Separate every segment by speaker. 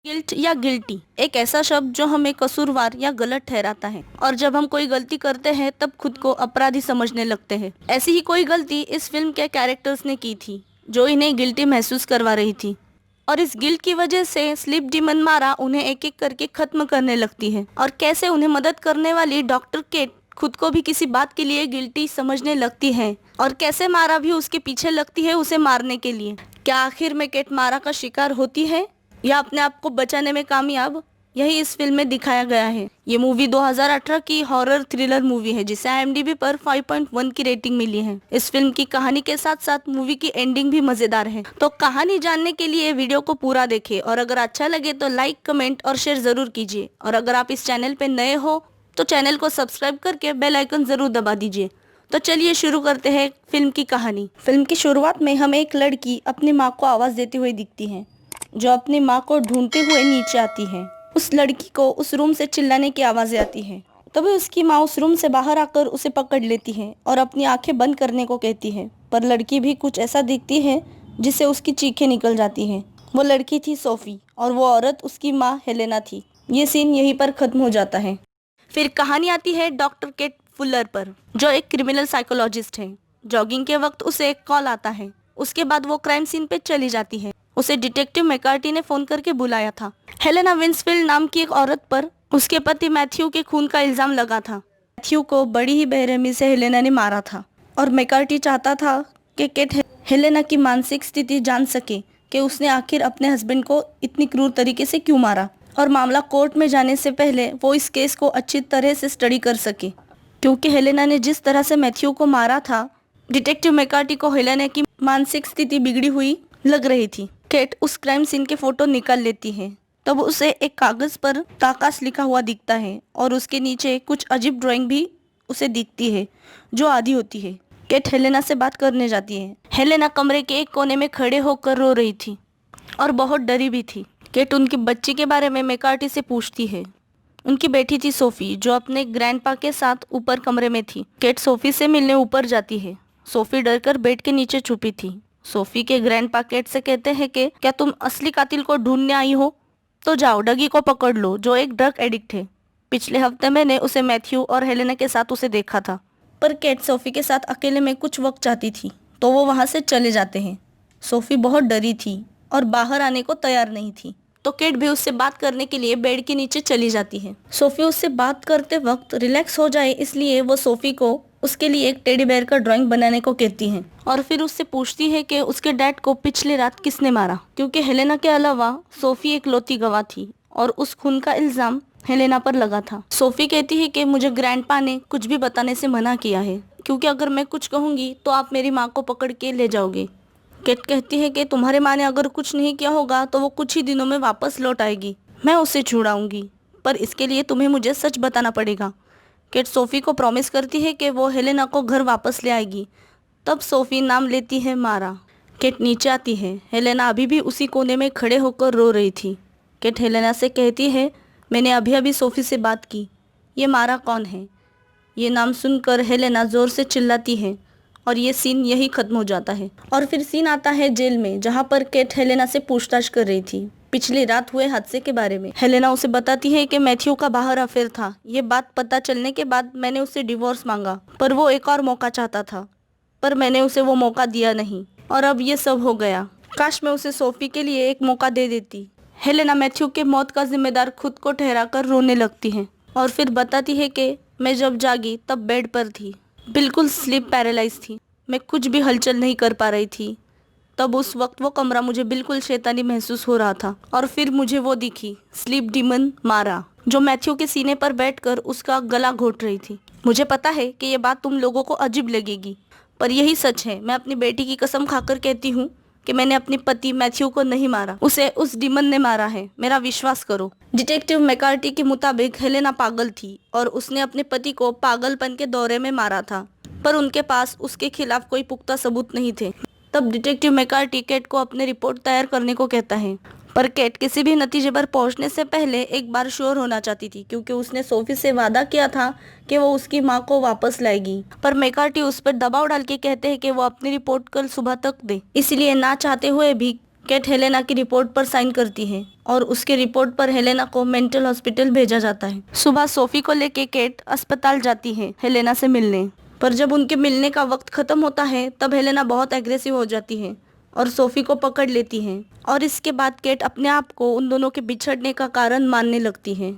Speaker 1: Guilt या guilty एक ऐसा शब्द जो हमें कसूरवार या गलत ठहराता है और जब हम कोई गलती करते हैं तब खुद को अपराधी समझने लगते हैं। ऐसी ही कोई गलती इस फिल्म के कैरेक्टर्स ने की थी जो इन्हें गिल्टी महसूस करवा रही थी और इस गिल्ट की वजह से स्लीप डिमन मारा उन्हें एक एक करके खत्म करने लगती है और कैसे उन्हें मदद करने वाली डॉक्टर केट खुद को भी किसी बात के लिए गिल्टी समझने लगती है और कैसे मारा भी उसके पीछे लगती है उसे मारने के लिए। क्या आखिर में केट मारा का शिकार होती है या अपने आप को बचाने में कामयाब? यही इस फिल्म में दिखाया गया है। ये मूवी 2018 की हॉरर थ्रिलर मूवी है जिसे IMDb पर 5.1 की रेटिंग मिली है। इस फिल्म की कहानी के साथ साथ मूवी की एंडिंग भी मजेदार है। तो कहानी जानने के लिए वीडियो को पूरा देखें और अगर अच्छा लगे तो लाइक, कमेंट और शेयर जरूर कीजिए। और अगर आप इस चैनल पे नए हो तो चैनल को सब्सक्राइब करके बेल आइकन जरूर दबा दीजिए। तो चलिए शुरू करते हैं फिल्म की कहानी। फिल्म की शुरुआत में हमें एक लड़की अपनी माँ को आवाज देती हुई दिखती है जो अपनी माँ को ढूंढते हुए नीचे आती है। उस लड़की को उस रूम से चिल्लाने की आवाजें आती हैं। तभी उसकी माँ उस रूम से बाहर आकर उसे पकड़ लेती है और अपनी आंखें बंद करने को कहती है, पर लड़की भी कुछ ऐसा दिखती है जिससे उसकी चीखें निकल जाती हैं। वो लड़की थी सोफी और वो औरत उसकी माँ हेलेना थी। ये सीन यहीं पर खत्म हो जाता है। फिर कहानी आती है डॉक्टर केट फुलर पर, जो एक क्रिमिनल साइकोलॉजिस्ट है। जॉगिंग के वक्त उसे एक कॉल आता है। उसके बाद वो क्राइम सीन पे चली जाती है। उसे डिटेक्टिव मैकार्टी ने फोन करके बुलाया था। हेलेना विंसफील्ड नाम की एक औरत पर उसके पति मैथ्यू के खून का इल्जाम लगा था। मैथ्यू को बड़ी ही बेरहमी से हेलेना ने मारा था और मैकार्टी चाहता था कि केट हेलेना की मानसिक स्थिति जान सके कि उसने आखिर अपने हस्बैंड को इतनी क्रूर तरीके से क्यों मारा और मामला कोर्ट में जाने से पहले वो इस केस को अच्छी तरह से स्टडी कर सके। क्योंकि हेलेना ने जिस तरह से मैथ्यू को मारा था, डिटेक्टिव मैकार्टी को हेलेना की मानसिक स्थिति बिगड़ी हुई लग रही थी। केट उस क्राइम सीन के फोटो निकाल लेती है। तब उसे एक कागज पर ताकाश लिखा हुआ दिखता है और उसके नीचे कुछ अजीब ड्राइंग भी उसे दिखती है जो आधी होती है। केट हेलेना से बात करने जाती है। हेलेना कमरे के एक कोने में खड़े होकर रो रही थी और बहुत डरी भी थी। केट उनकी बच्ची के बारे में मैकार्टी से पूछती है। उनकी बेटी थी सोफी जो अपने ग्रैंडपा के साथ ऊपर कमरे में थी। केट सोफी से मिलने ऊपर जाती है। सोफी डरकर बेड के नीचे छुपी थी। सोफी के ग्रैंडपा केट से कहते हैं कि क्या तुम असली कातिल को ढूंढने आई हो? तो जाओ डगी को पकड़ लो जो एक ड्रग एडिक्ट है। पिछले हफ्ते मैंने उसे मैथ्यू और हेलेना के साथ उसे देखा था। पर केट सोफी के साथ अकेले में कुछ वक्त चाहती थी तो वो वहां से चले जाते हैं। सोफी बहुत डरी थी और बाहर आने को तैयार नहीं थी तो केट भी उससे बात करने के लिए बेड के नीचे चली जाती है। सोफी उससे बात करते वक्त रिलैक्स हो जाए इसलिए वो सोफी को उसके लिए एक टेडी बेयर का ड्राइंग बनाने को कहती है और फिर उससे पूछती है कि उसके डैड को पिछली रात किसने मारा, क्योंकि हेलेना के अलावा सोफी एक लौती गवाह थी और उस खून का इल्जाम हेलेना पर लगा था। सोफी कहती है कि मुझे ग्रैंडपा ने कुछ भी बताने से मना किया है क्योंकि अगर मैं कुछ कहूंगी तो आप मेरी माँ को पकड़ के ले जाओगे। केट कहती है कि तुम्हारे माँ ने अगर कुछ नहीं किया होगा तो वो कुछ ही दिनों में वापस लौट आएगी। मैं उसे छुड़ाऊंगी, पर इसके लिए तुम्हें मुझे सच बताना पड़ेगा। केट सोफी को प्रॉमिस करती है कि वो हेलेना को घर वापस ले आएगी। तब सोफी नाम लेती है मारा। केट नीचे आती है। हेलेना अभी भी उसी कोने में खड़े होकर रो रही थी। केट हेलेना से कहती है, मैंने अभी अभी सोफी से बात की। ये मारा कौन है? ये नाम सुनकर हेलेना जोर से चिल्लाती है और ये सीन यही खत्म हो जाता है। और फिर सीन आता है जेल में जहाँ पर केट हेलेना से पूछताछ कर रही थी पिछली रात हुए हादसे के बारे में। हेलेना उसे बताती है कि मैथ्यू का बाहर अफेयर था। ये बात पता चलने के बाद मैंने उससे डिवोर्स मांगा, पर वो एक और मौका चाहता था, पर मैंने उसे वो मौका दिया नहीं और अब ये सब हो गया। काश मैं उसे सोफी के लिए एक मौका दे देती। हेलेना मैथ्यू के मौत का जिम्मेदार खुद को ठहराकर रोने लगती है और फिर बताती है कि मैं जब जागी तब बेड पर थी, बिल्कुल स्लीप पैरालाइज थी। मैं कुछ भी हलचल नहीं कर पा रही थी। तब उस वक्त वो कमरा मुझे बिल्कुल शैतानी महसूस हो रहा था और फिर मुझे वो दिखी, स्लीप डिमन मारा, जो मैथ्यू के सीने पर बैठकर उसका गला घोट रही थी। मुझे पता है कि ये बात तुम लोगों को अजीब लगेगी, पर यही सच है। मैं अपनी बेटी की कसम खाकर कहती हूँ कि मैंने अपने पति मैथ्यू को नहीं मारा, उसे उस डिमन ने मारा है। मेरा विश्वास करो। डिटेक्टिव मैकार्टी के मुताबिक हेलेना पागल थी और उसने अपने पति को पागलपन के दौरे में मारा था, पर उनके पास उसके खिलाफ कोई पुख्ता सबूत नहीं थे। तब डिटेक्टिव मैकार्टी केट को अपनी रिपोर्ट तैयार करने को कहता है, पर केट किसी भी नतीजे पर पहुंचने से पहले एक बार श्योर होना चाहती थी क्योंकि उसने सोफी से वादा किया था कि वो उसकी माँ को वापस लाएगी। पर मैकार्टी उस पर दबाव डाल के कहते हैं कि वो अपनी रिपोर्ट कल सुबह तक दे। इसलिए ना चाहते हुए भी केट हेलेना की रिपोर्ट पर साइन करती है और उसके रिपोर्ट पर हेलेना को मेंटल हॉस्पिटल भेजा जाता है। सुबह सोफी को लेके केट अस्पताल जाती है हेलेना से मिलने, पर जब उनके मिलने का वक्त खत्म होता है तब हेलेना बहुत एग्रेसिव हो जाती है और सोफी को पकड़ लेती है। और इसके बाद केट अपने आप को उन दोनों के बिछड़ने का कारण मानने लगती है।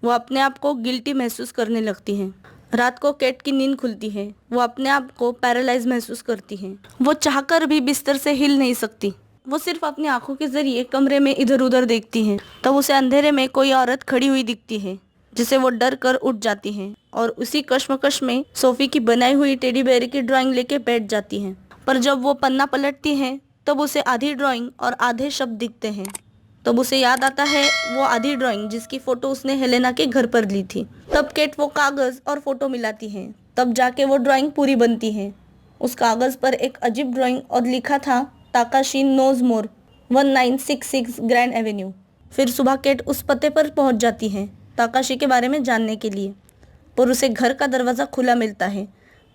Speaker 1: वो अपने आप को गिल्टी महसूस करने लगती है। रात को केट की नींद खुलती है। वो अपने आप को पैरालाइज महसूस करती है। वो चाहकर भी बिस्तर से हिल नहीं सकती। वो सिर्फ अपनी आंखों के जरिए कमरे में इधर उधर देखती है। तब उसे अंधेरे में कोई औरत खड़ी हुई दिखती है जिसे वो डर कर उठ जाती है और उसी कश्मकश में सोफी की बनाई हुई टेडी बेयर की ड्राइंग लेके बैठ जाती है। पर जब वो पन्ना पलटती है तब उसे आधी ड्राइंग और आधे शब्द दिखते हैं। तब उसे याद आता है वो आधी ड्राइंग जिसकी फोटो उसने हेलेना के घर पर ली थी। तब केट वो कागज और फोटो मिलाती है। तब जाके वो ड्राइंग पूरी बनती है। उस कागज पर एक अजीब ड्राइंग और लिखा था Takashi knows more 1966 Grand Avenue. फिर सुबह केट उस पते पर पहुंच जाती है ताकाशी के बारे में जानने के लिए, पर उसे घर का दरवाज़ा खुला मिलता है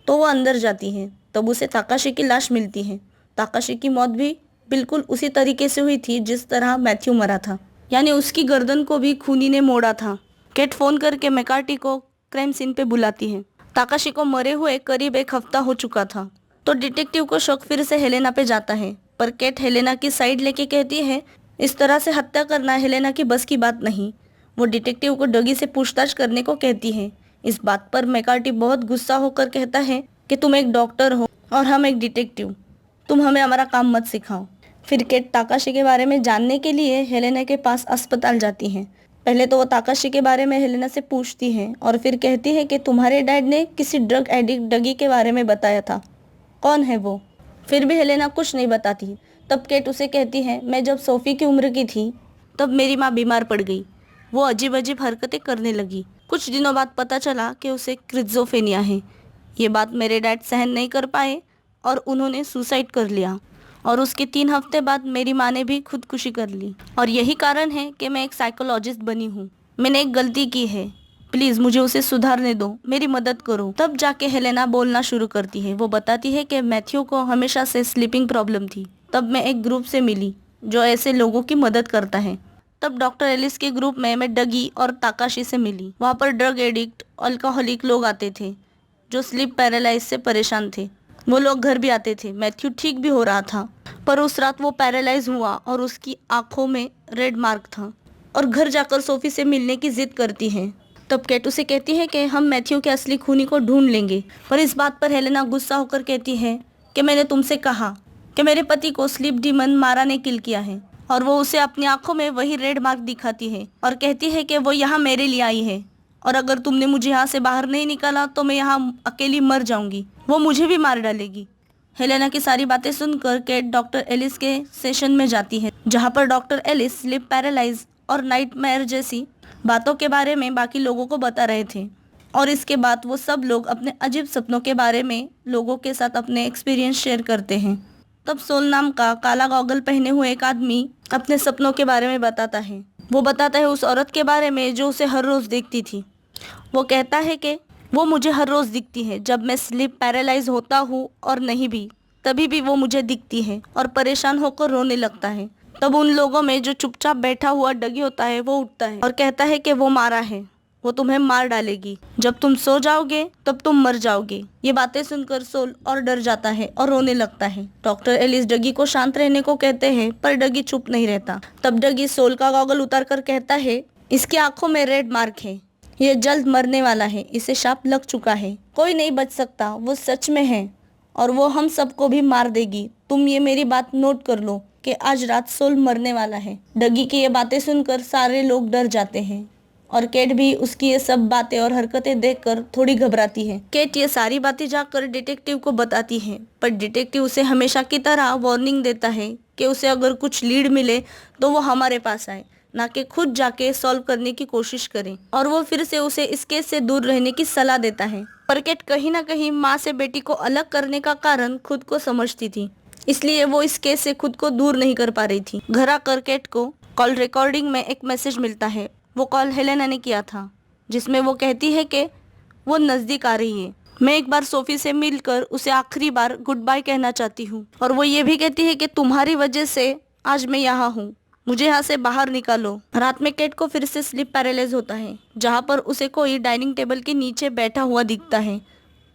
Speaker 1: तो वो अंदर जाती है। तब उसे ताकाशी की लाश मिलती है। ताकाशी की मौत भी बिल्कुल उसी तरीके से हुई थी जिस तरह मैथ्यू मरा था, यानी उसकी गर्दन को भी खूनी ने मोड़ा था। केट फ़ोन करके मैकार्टी को क्राइम सीन पे बुलाती है। ताकाशी को मरे हुए करीब एक हफ्ता हो चुका था तो डिटेक्टिव को शक फिर से हेलेना पे जाता है, पर केट हेलेना की साइड लेके कहती है इस तरह से हत्या करना हेलेना की बस की बात नहीं। वो डिटेक्टिव को डगी से पूछताछ करने को कहती है। इस बात पर मैकार्टी बहुत गुस्सा होकर कहता है कि तुम एक डॉक्टर हो और हम एक डिटेक्टिव, तुम हमें हमारा काम मत सिखाओ। फिर केट ताकाशी के बारे में जानने के लिए हेलेना के पास अस्पताल जाती हैं। पहले तो वो ताकाशी के बारे में हेलेना से पूछती है और फिर कहती है कि तुम्हारे डैड ने किसी ड्रग एडिक्ट डगी के बारे में बताया था, कौन है वो? फिर भी हेलेना कुछ नहीं बताती। तब केट उसे कहती है मैं जब सोफी की उम्र की थी तब मेरी माँ बीमार पड़ गई। वो अजीब अजीब हरकतें करने लगी। कुछ दिनों बाद पता चला कि उसे स्किज़ोफ्रेनिया है। ये बात मेरे डैड सहन नहीं कर पाए और उन्होंने सुसाइड कर लिया और उसके 3 हफ्ते बाद मेरी माँ ने भी खुदकुशी कर ली। और यही कारण है कि मैं एक साइकोलॉजिस्ट बनी हूँ। मैंने एक गलती की है, प्लीज़ मुझे उसे सुधारने दो, मेरी मदद करो। तब जाके हेलेना बोलना शुरू करती है। वो बताती है कि मैथ्यू को हमेशा से स्लीपिंग प्रॉब्लम थी। तब मैं एक ग्रुप से मिली जो ऐसे लोगों की मदद करता है। तब डॉक्टर एलिस के ग्रुप में मैं डगी और ताकाशी से मिली। वहाँ पर ड्रग एडिक्ट, अल्कोहलिक लोग आते थे जो स्लीप पैरालाइज से परेशान थे। वो लोग घर भी आते थे। मैथ्यू ठीक भी हो रहा था, पर उस रात वो पैरालाइज हुआ और उसकी आंखों में रेड मार्क था और घर जाकर सोफी से मिलने की जिद करती है। तब केट उसे कहती है कि हम मैथ्यू के असली खूनी को ढूंढ लेंगे, पर इस बात पर हेलेना गुस्सा होकर कहती है कि मैंने तुमसे कहा कि मेरे पति को स्लीप डीमन मारा ने किल किया है। और वो उसे अपनी आंखों में वही रेड मार्क दिखाती है और कहती है कि वो यहाँ मेरे लिए आई है और अगर तुमने मुझे यहाँ से बाहर नहीं निकाला तो मैं यहाँ अकेली मर जाऊंगी, वो मुझे भी मार डालेगी। हेलेना की सारी बातें सुनकर केट डॉक्टर एलिस के सेशन में जाती है जहाँ पर डॉक्टर एलिस स्लीप पैरालाइज और नाइटमेयर जैसी बातों के बारे में बाकी लोगों को बता रहे थे। और इसके बाद वो सब लोग अपने अजीब सपनों के बारे में लोगों के साथ अपने एक्सपीरियंस शेयर करते हैं। तब सोल नाम का काला गॉगल पहने हुए एक आदमी अपने सपनों के बारे में बताता है। वो बताता है उस औरत के बारे में जो उसे हर रोज़ देखती थी। वो कहता है कि वो मुझे हर रोज़ दिखती है जब मैं स्लीप पैरालाइज होता हूँ और नहीं भी, तभी भी वो मुझे दिखती है और परेशान होकर रोने लगता है। तब उन लोगों में जो चुपचाप बैठा हुआ डगी होता है वो उठता है और कहता है कि वो मारा है, वो तुम्हें मार डालेगी, जब तुम सो जाओगे तब तुम मर जाओगे। ये बातें सुनकर सोल और डर जाता है और रोने लगता है। डॉक्टर एलिस डगी को शांत रहने को कहते हैं पर डगी चुप नहीं रहता। तब डगी सोल का गॉगल उतार कर कहता है इसकी आंखों में रेड मार्क है, ये जल्द मरने वाला है, इसे शाप लग चुका है, कोई नहीं बच सकता, वो सच में है और वो हम सबको भी मार देगी। तुम ये मेरी बात नोट कर लो कि आज रात सोल मरने वाला है। डगी की ये बातें सुनकर सारे लोग डर जाते हैं और केट भी उसकी ये सब बातें और हरकतें देखकर थोड़ी घबराती है। केट ये सारी बातें जाकर डिटेक्टिव को बताती है, पर डिटेक्टिव उसे हमेशा की तरह वार्निंग देता है कि उसे अगर कुछ लीड मिले तो वो हमारे पास आए, ना कि खुद जाके सॉल्व करने की कोशिश करें। और वो फिर से उसे इस केस से दूर रहने की सलाह देता है। पर केट कहीं ना कहीं माँ से बेटी को अलग करने का कारण खुद को समझती थी, इसलिए वो इस केस से खुद को दूर नहीं कर पा रही थी। घर आकर केट को कॉल रिकॉर्डिंग में एक मैसेज मिलता है। वो कॉल हेलेना ने किया था जिसमें वो कहती है कि वो नज़दीक आ रही है। मैं एक बार सोफी से मिलकर उसे आखिरी बार गुड बाय कहना चाहती हूँ और वो ये भी कहती है कि तुम्हारी वजह से आज मैं यहाँ हूँ, मुझे यहाँ से बाहर निकालो। रात में केट को फिर से स्लीप पैरालाइज होता है, जहाँ पर उसे कोई डाइनिंग टेबल के नीचे बैठा हुआ दिखता है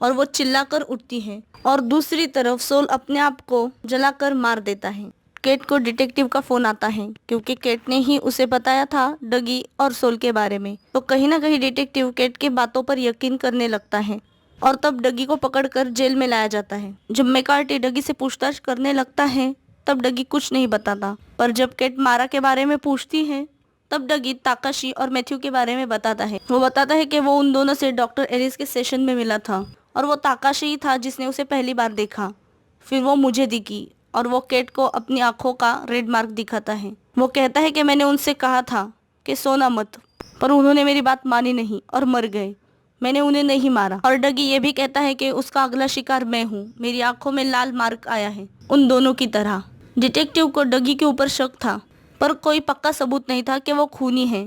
Speaker 1: और वो चिल्लाकर उठती है और दूसरी तरफ सोल अपने आप को जलाकर मार देता है। केट को डिटेक्टिव का फोन आता है क्योंकि केट ने ही उसे बताया था डगी और सोल के बारे में। तो कहीं ना कहीं डिटेक्टिव केट की बातों पर यकीन करने लगता है और तब डगी को पकड़कर जेल में लाया जाता है। जब मैकार्टी डगी से पूछताछ करने लगता है तब डगी कुछ नहीं बताता, पर जब केट मारा के बारे में पूछती है तब डगी ताकाशी और मैथ्यू के बारे में बताता है। वो बताता है कि वो उन दोनों से डॉक्टर एलिस के सेशन में मिला था और वो ताकाशी ही था जिसने उसे पहली बार देखा। फिर वो मुझे दिखी और वो केट को अपनी आंखों का रेड मार्क दिखाता है। वो कहता है कि मैंने उनसे कहा था कि सोना मत, पर उन्होंने मेरी बात मानी नहीं और मर गए। मैंने उन्हें नहीं मारा। और डगी ये भी कहता है कि उसका अगला शिकार मैं हूँ, मेरी आंखों में लाल मार्क आया है उन दोनों की तरह। डिटेक्टिव को डगी के ऊपर शक था, पर कोई पक्का सबूत नहीं था कि वो खूनी है।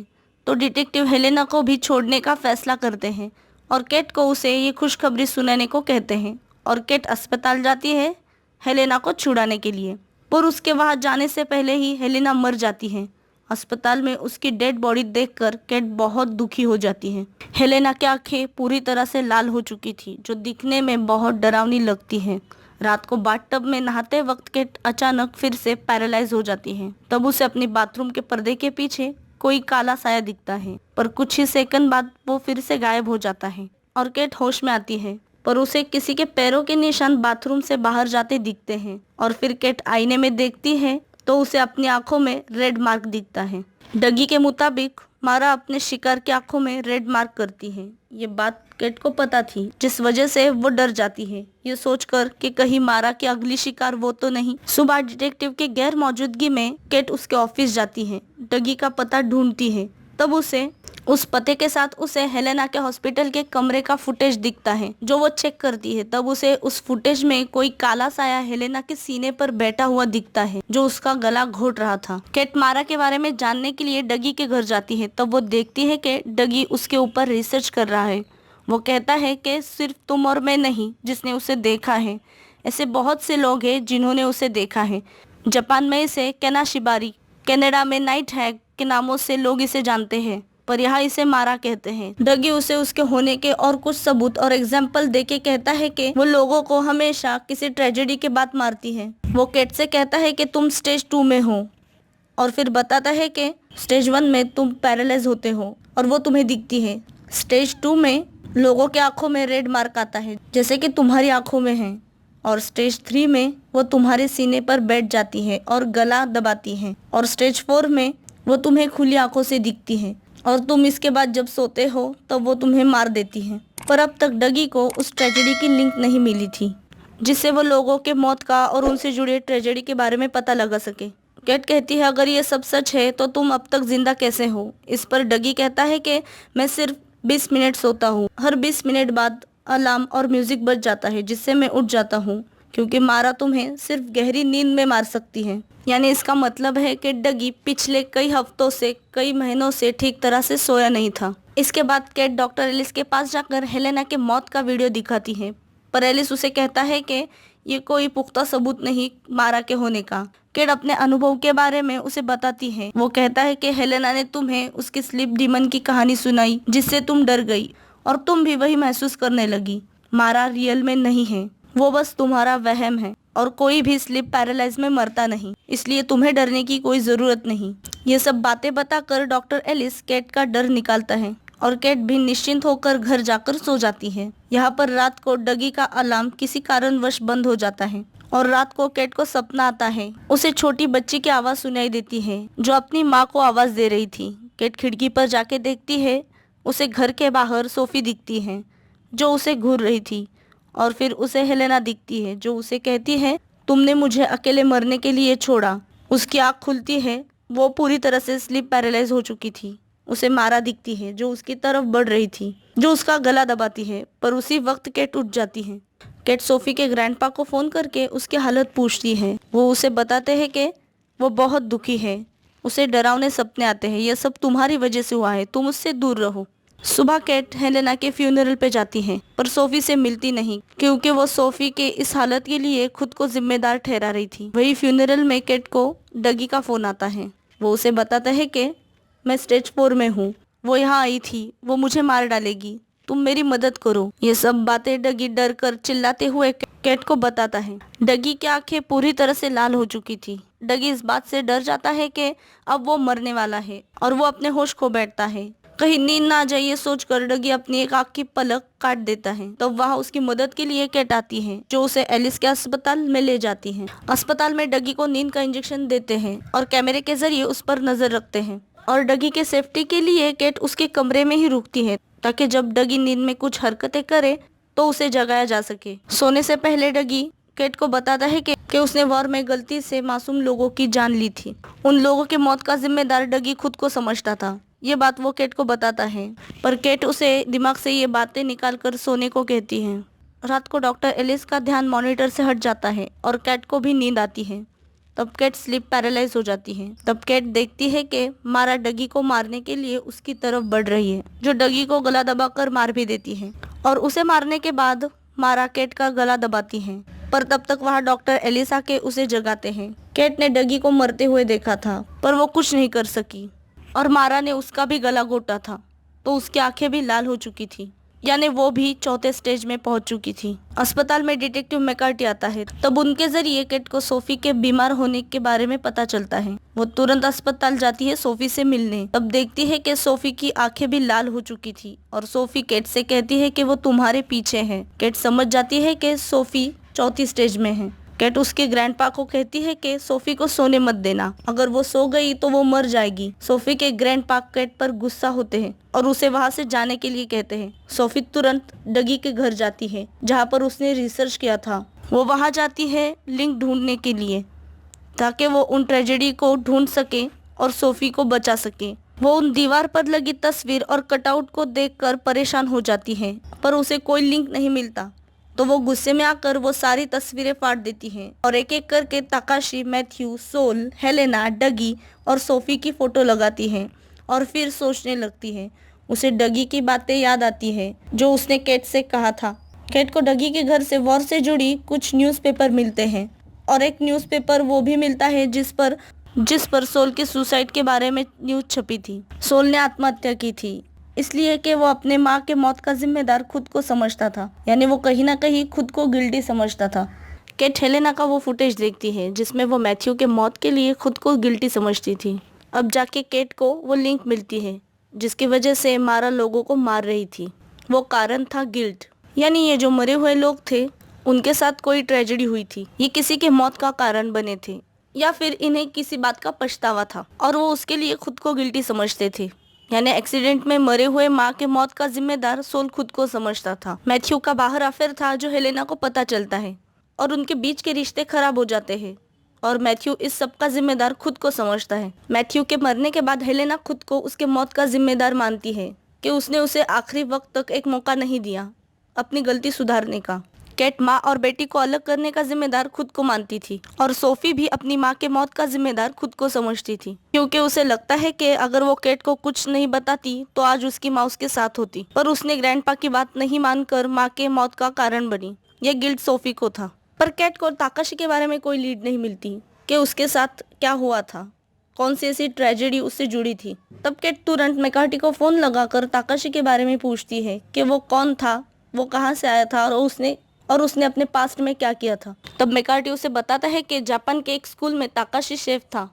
Speaker 1: तो डिटेक्टिव हेलेना को भी छोड़ने का फैसला करते हैं और केट को उसे ये खुशखबरी सुनाने को कहते हैं और केट अस्पताल जाती है हेलेना को छुड़ाने के लिए। पर उसके वहां जाने से पहले ही हेलेना मर जाती है। अस्पताल में उसकी डेड बॉडी देखकर केट बहुत दुखी हो जाती है। हेलेना की आंखें पूरी तरह से लाल हो चुकी थी, जो दिखने में बहुत डरावनी लगती है। रात को बाथटब में नहाते वक्त केट अचानक फिर से पैरालाइज हो जाती है। तब उसे अपने बाथरूम के पर्दे के पीछे कोई काला साया दिखता है, पर कुछ ही सेकंड बाद वो फिर से गायब हो जाता है और केट होश में आती है, पर उसे किसी के पैरों के निशान बाथरूम से बाहर जाते दिखते हैं। और फिर केट आईने में देखती है तो उसे अपनी आंखों में रेड मार्क दिखता है। डगी के मुताबिक मारा अपने शिकार की आंखों में रेड मार्क करती है। ये बात केट को पता थी, जिस वजह से वो डर जाती है, ये सोचकर कि कहीं मारा की अगली शिकार वो तो नहीं। सुबह डिटेक्टिव के गैर मौजूदगी में केट उसके ऑफिस जाती है, डगी का पता ढूंढती है। तब उसे उस पते के साथ उसे हेलेना के हॉस्पिटल के कमरे का फुटेज दिखता है, जो वो चेक करती है। तब उसे उस फुटेज में कोई काला साया हेलेना के सीने पर बैठा हुआ दिखता है, जो उसका गला घोट रहा था। केट मारा के बारे में जानने के लिए डगी के घर जाती है। तब वो देखती है कि डगी उसके ऊपर रिसर्च कर रहा है। वो कहता है कि सिर्फ तुम और मैं नहीं जिसने उसे देखा है, ऐसे बहुत से लोग हैं जिन्होंने उसे देखा है। जापान में इसे केनाशिबारी, कनाडा में नाइट हैग के नामों से लोग इसे जानते हैं, पर यहाँ इसे मारा कहते हैं। डगी उसे उसके होने के और कुछ सबूत और एग्जाम्पल देके कहता है कि वो लोगों को हमेशा किसी ट्रेजेडी के बाद मारती है। वो केट से कहता है कि तुम स्टेज 2 में हो और फिर बताता है कि स्टेज 1 में तुम पैरालाइज होते हो और वो तुम्हें दिखती है। स्टेज 2 में लोगों के आंखों में रेड मार्क आता है, जैसे कि तुम्हारी आंखों में है। और स्टेज 3 में वो तुम्हारे सीने पर बैठ जाती है और गला दबाती है। और स्टेज 4 में वो तुम्हें खुली आंखों से दिखती है और तुम इसके बाद जब सोते हो तब वो तुम्हें मार देती है। पर अब तक डगी को उस ट्रेजेडी की लिंक नहीं मिली थी, जिससे वो लोगों के मौत का और उनसे जुड़े ट्रेजेडी के बारे में पता लगा सके। केट कहती है अगर ये सब सच है तो तुम अब तक जिंदा कैसे हो। इस पर डगी कहता है कि मैं सिर्फ 20 मिनट सोता हूँ, हर 20 मिनट बाद अलार्म और म्यूजिक बज जाता है जिससे मैं उठ जाता हूँ, क्योंकि मारा तुम्हें सिर्फ गहरी नींद में मार सकती है। यानी इसका मतलब है कि डगी पिछले कई हफ्तों से, कई महीनों से ठीक तरह से सोया नहीं था। इसके बाद केट डॉक्टर एलिस के पास जाकर हेलेना के मौत का वीडियो दिखाती है, पर एलिस उसे कहता है कि ये कोई पुख्ता सबूत नहीं मारा के होने का। केट अपने अनुभव के बारे में उसे बताती है। वो कहता है कि हेलेना ने तुम्हें उसकी स्लीप डीमन की कहानी सुनाई, जिससे तुम डर गई और तुम भी वही महसूस करने लगी। मारा रियल में नहीं है, वो बस तुम्हारा वहम है और कोई भी स्लीप पैरालाइज में मरता नहीं, इसलिए तुम्हें डरने की कोई जरूरत नहीं। ये सब बातें बताकर डॉक्टर एलिस केट का डर निकालता है और केट भी निश्चिंत होकर घर जाकर सो जाती है। यहाँ पर रात को डगी का अलार्म किसी कारणवश बंद हो जाता है और रात को केट को सपना आता है। उसे छोटी बच्ची की आवाज सुनाई देती है जो अपनी माँ को आवाज दे रही थी। केट खिड़की पर जाके देखती है, उसे घर के बाहर सोफी दिखती है जो उसे घूर रही थी। और फिर उसे हेलेना दिखती है जो उसे कहती है तुमने मुझे अकेले मरने के लिए छोड़ा। उसकी आँख खुलती है, वो पूरी तरह से स्लीप पैरालाइज हो चुकी थी। उसे मारा दिखती है जो उसकी तरफ बढ़ रही थी, जो उसका गला दबाती है, पर उसी वक्त केट उठ जाती है। केट सोफी के ग्रैंडपा को फोन करके उसकी हालत पूछती है। वो उसे बताते हैं कि वो बहुत दुखी है, उसे डरावने सपने आते हैं, यह सब तुम्हारी वजह से हुआ है, तुम उससे दूर रहो। सुबह कैट हेलेना के फ्यूनरल पे जाती है पर सोफी से मिलती नहीं क्योंकि वो सोफी के इस हालत के लिए खुद को जिम्मेदार ठहरा रही थी। वही फ्यूनरल में कैट को डगी का फोन आता है। वो उसे बताता है कि मैं स्टेज 4 में हूँ, वो यहाँ आई थी, वो मुझे मार डालेगी, तुम मेरी मदद करो। ये सब बातें डगी डर कर चिल्लाते हुए कैट को बताता है। डगी की आंखें पूरी तरह से लाल हो चुकी थी। डगी इस बात से डर जाता है कि अब वो मरने वाला है और वो अपने होश खो बैठता है। कहीं नींद ना आ जाए ये सोचकर डगी अपनी एक आंख की पलक काट देता है। तब वहाँ उसकी मदद के लिए कैट आती है जो उसे एलिस के अस्पताल में ले जाती है। अस्पताल में डगी को नींद का इंजेक्शन देते हैं और कैमरे के जरिए उस पर नजर रखते हैं और डगी के सेफ्टी के लिए कैट उसके कमरे में ही रुकती है ताकि जब डगी नींद में कुछ हरकतें करे तो उसे जगाया जा सके। सोने से पहले डगी कैट को बताता है कि उसने वॉर में गलती से मासूम लोगों की जान ली थी। उन लोगों की मौत का जिम्मेदार डगी खुद को समझता था। ये बात वो कैट को बताता है पर कैट उसे दिमाग से ये बातें निकाल कर सोने को कहती है। रात को डॉक्टर एलिस का ध्यान मॉनिटर से हट जाता है और कैट को भी नींद आती है। तब कैट स्लीप पैरालाइज हो जाती है। तब कैट देखती है कि मारा डगी को मारने के लिए उसकी तरफ बढ़ रही है, जो डगी को गला दबाकर मार भी देती है और उसे मारने के बाद मारा कैट का गला दबाती है। पर तब तक वहाँ डॉक्टर एलिस आके उसे जगाते हैं। कैट ने डगी को मरते हुए देखा था पर वो कुछ नहीं कर सकी और मारा ने उसका भी गला घोटा था तो उसकी आंखें भी लाल हो चुकी थी, यानी वो भी चौथे स्टेज में पहुंच चुकी थी। अस्पताल में डिटेक्टिव मैकार्टी आता है। तब उनके जरिए कैट को सोफी के बीमार होने के बारे में पता चलता है। वो तुरंत अस्पताल जाती है सोफी से मिलने। तब देखती है कि सोफी की आंखें भी लाल हो चुकी थी और सोफी कैट से कहती है कि वो तुम्हारे पीछे है। कैट समझ जाती है कि सोफी चौथी स्टेज में है। कैट उसके ग्रैंडपा को कहती है कि सोफी को सोने मत देना, अगर वो सो गई तो वो मर जाएगी। सोफी के ग्रैंडपा कैट पर गुस्सा होते हैं और उसे वहां से जाने के लिए कहते हैं। सोफी तुरंत डगी के घर जाती है जहां पर उसने रिसर्च किया था। वो वहां जाती है लिंक ढूंढने के लिए ताकि वो उन ट्रेजेडी को ढूंढ सके और सोफी को बचा सके। वो उन दीवार पर लगी तस्वीर और कटआउट को देखकर परेशान हो जाती है पर उसे कोई लिंक नहीं मिलता तो वो गुस्से में आकर वो सारी तस्वीरें फाड़ देती हैं और एक एक करके Takashi, Matthew, Sol, Helena, Dougie और सोफी की फोटो लगाती है और फिर सोचने लगती है। उसे डगी की बातें याद आती है जो उसने कैट से कहा था। कैट को डगी के घर से वॉर से जुड़ी कुछ न्यूज़पेपर मिलते हैं और एक न्यूज़पेपर वो भी मिलता है जिस पर सोल के सुसाइड के बारे में न्यूज़ छपी थी। सोल ने आत्महत्या की थी इसलिए कि वो अपने माँ के मौत का जिम्मेदार खुद को समझता था, यानी वो कहीं ना कहीं खुद को गिल्टी समझता था। कैट हेलेना का वो फुटेज देखती है जिसमें वो मैथ्यू के मौत के लिए खुद को गिल्टी समझती थी। अब जाके कैट को वो लिंक मिलती है जिसकी वजह से मारा लोगों को मार रही थी। वो कारण था गिल्ट, यानी ये जो मरे हुए लोग थे उनके साथ कोई ट्रेजेडी हुई थी, ये किसी के मौत का कारण बने थे या फिर इन्हें किसी बात का पछतावा था और वो उसके लिए खुद को गिल्टी समझते थे। यानी एक्सीडेंट में मरे हुए माँ के मौत का जिम्मेदार सोल खुद को समझता था। मैथ्यू का बाहर अफेयर था जो हेलेना को पता चलता है और उनके बीच के रिश्ते खराब हो जाते हैं और मैथ्यू इस सब का जिम्मेदार खुद को समझता है। मैथ्यू के मरने के बाद हेलेना खुद को उसके मौत का जिम्मेदार मानती है कि उसने उसे आखिरी वक्त तक एक मौका नहीं दिया अपनी गलती सुधारने का। कैट माँ और बेटी को अलग करने का जिम्मेदार खुद को मानती थी और सोफी भी अपनी माँ के मौत का जिम्मेदार खुद को समझती थी क्योंकि उसे लगता है कि अगर वो कैट को कुछ नहीं बताती तो आज उसकी माँ उसके साथ होती, पर उसने ग्रैंडपा की बात नहीं मानकर माँ के मौत का कारण बनी। यह गिल्ट सोफी को था। पर कैट को ताकाशी के बारे में कोई लीड नहीं मिलती कि उसके साथ क्या हुआ था, कौन सी ऐसी ट्रेजेडी उससे जुड़ी थी। तब कैट तुरंत मैकार्टी को फोन लगाकर ताकाशी के बारे में पूछती है कि वो कौन था, वो कहाँ से आया था और उसने अपने पास्ट में क्या किया था। तब मैकार्टी उसे बताता है कि जापान के एक स्कूल में ताकाशी शेफ था।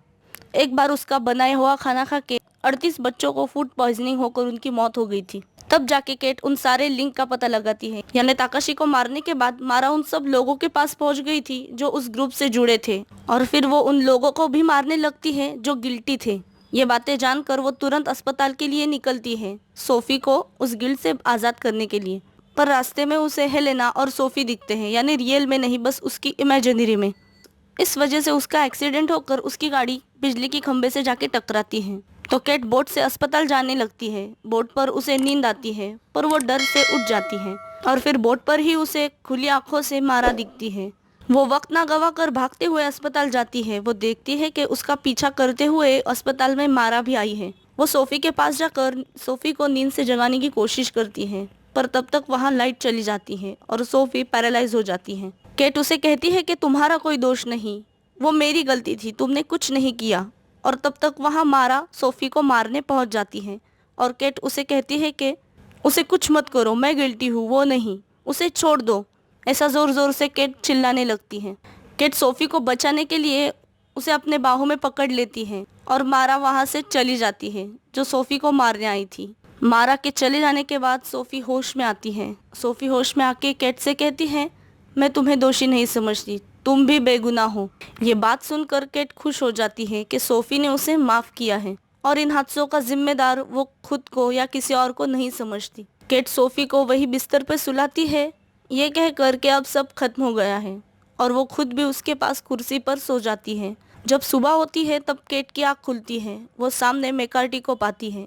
Speaker 1: एक बार उसका बनाया हुआ खाना खा के 38 बच्चों को फूड पॉइजनिंग होकर उनकी मौत हो गई थी। तब जाके कैट उन सारे लिंक का पता लगाती है, यानी ताकाशी को मारने के बाद मारा उन सब लोगों के पास पहुंच गई थी जो उस ग्रुप से जुड़े थे और फिर वो उन लोगों को भी मारने लगती है जो गिल्टी थे। ये बातें जानकर वो तुरंत अस्पताल के लिए निकलती है सोफी को उस गिल्ट से आज़ाद करने के लिए। पर रास्ते में उसे हेलेना और सोफी दिखते हैं, यानी रियल में नहीं बस उसकी इमेजिनरी में। इस वजह से उसका एक्सीडेंट होकर उसकी गाड़ी बिजली की खंभे से जाके टकराती है तो कैट बोट से अस्पताल जाने लगती है। बोट पर उसे नींद आती है पर वो डर से उठ जाती है और फिर बोट पर ही उसे खुली आंखों से मारा दिखती है। वो वक्त ना गवा कर भागते हुए अस्पताल जाती है। वो देखती है कि उसका पीछा करते हुए अस्पताल में मारा भी आई है। वो सोफी के पास जाकर सोफी को नींद से जगाने की कोशिश करती है, पर तब तक वहाँ लाइट चली जाती है और सोफी पैरालाइज हो जाती है। केट उसे कहती है कि तुम्हारा कोई दोष नहीं, वो मेरी गलती थी, तुमने कुछ नहीं किया। और तब तक वहाँ मारा सोफी को मारने पहुंच जाती है और केट उसे कहती है कि उसे कुछ मत करो, मैं गिल्टी हूँ, वो नहीं, उसे छोड़ दो। ऐसा जोर जोर से केट चिल्लाने लगती है। केट सोफी को बचाने के लिए उसे अपने बाहों में पकड़ लेती है और मारा वहाँ से चली जाती है, जो सोफी को मारने आई थी। मारा के चले जाने के बाद सोफी होश में आती है। सोफी होश में आके केट से कहती है, मैं तुम्हें दोषी नहीं समझती, तुम भी बेगुनाह हो। ये बात सुनकर केट खुश हो जाती है कि सोफी ने उसे माफ किया है और इन हादसों का जिम्मेदार वो खुद को या किसी और को नहीं समझती। केट सोफी को वही बिस्तर पर सुलाती है, ये कहकर के अब सब खत्म हो गया है, और वो खुद भी उसके पास कुर्सी पर सो जाती है। जब सुबह होती है तब केट की आँख खुलती है। वो सामने मैकार्टी को पाती है।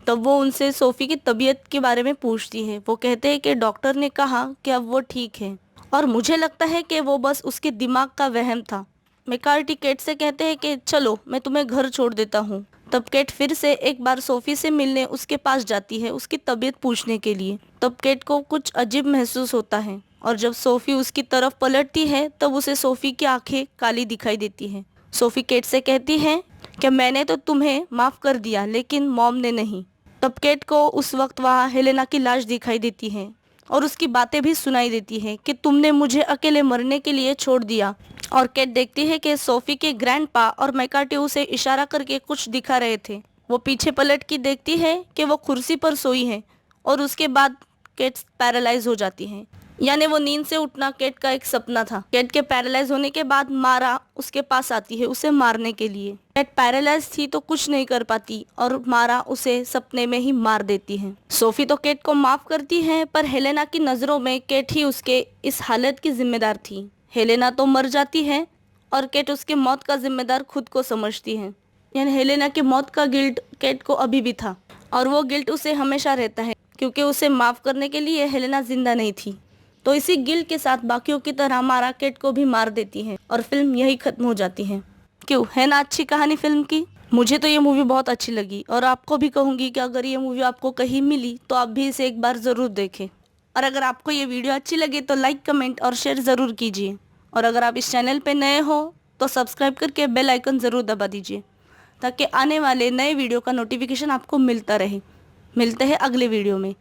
Speaker 1: तब वो उनसे सोफी की तबीयत के बारे में पूछती है। वो कहते हैं कि डॉक्टर ने कहा कि अब वो ठीक है और मुझे लगता है कि वो बस उसके दिमाग का वहम था। मैकार्टी केट से कहते हैं कि चलो मैं तुम्हें घर छोड़ देता हूँ। तब केट फिर से एक बार सोफी से मिलने उसके पास जाती है, उसकी तबीयत पूछने के लिए। तब केट को कुछ अजीब महसूस होता है और जब सोफी उसकी तरफ पलटती है तब उसे सोफी की आंखें काली दिखाई देती हैं। सोफी केट से कहती है कि मैंने तो तुम्हें माफ कर दिया लेकिन मॉम ने नहीं। तब केट को उस वक्त वहाँ हेलेना की लाश दिखाई देती है और उसकी बातें भी सुनाई देती है कि तुमने मुझे अकेले मरने के लिए छोड़ दिया। और केट देखती है कि सोफी के ग्रैंडपा और मैकार्टी उसे इशारा करके कुछ दिखा रहे थे। वो पीछे पलट की देखती है कि वो कुर्सी पर सोई है और उसके बाद केट पैरालाइज हो जाती है। यानी वो नींद से उठना केट का एक सपना था। केट के पैरालाइज होने के बाद मारा उसके पास आती है उसे मारने के लिए। केट पैरालाइज थी तो कुछ नहीं कर पाती और मारा उसे सपने में ही मार देती है। सोफी तो केट को माफ करती है, पर हेलेना की नजरों में केट ही उसके इस हालत की जिम्मेदार थी। हेलेना तो मर जाती है और केट उसके मौत का जिम्मेदार खुद को समझती है। यानी हेलेना की मौत का गिल्ट केट को अभी भी था और वो गिल्ट उसे हमेशा रहता है, क्योंकि उसे माफ करने के लिए हेलेना जिंदा नहीं थी। तो इसी गिल्ट के साथ बाकियों की तरह मारा केट को भी मार देती है और फिल्म यही खत्म हो जाती है। क्यों, है ना अच्छी कहानी फिल्म की? मुझे तो ये मूवी बहुत अच्छी लगी और आपको भी कहूंगी कि अगर ये मूवी आपको कहीं मिली तो आप भी इसे एक बार जरूर देखें। और अगर आपको ये वीडियो अच्छी लगे तो लाइक, कमेंट और शेयर ज़रूर कीजिए। और अगर आप इस चैनल पे नए हो तो सब्सक्राइब करके बेल आइकन ज़रूर दबा दीजिए, ताकि आने वाले नए वीडियो का नोटिफिकेशन आपको मिलता रहे। मिलते हैं अगले वीडियो में।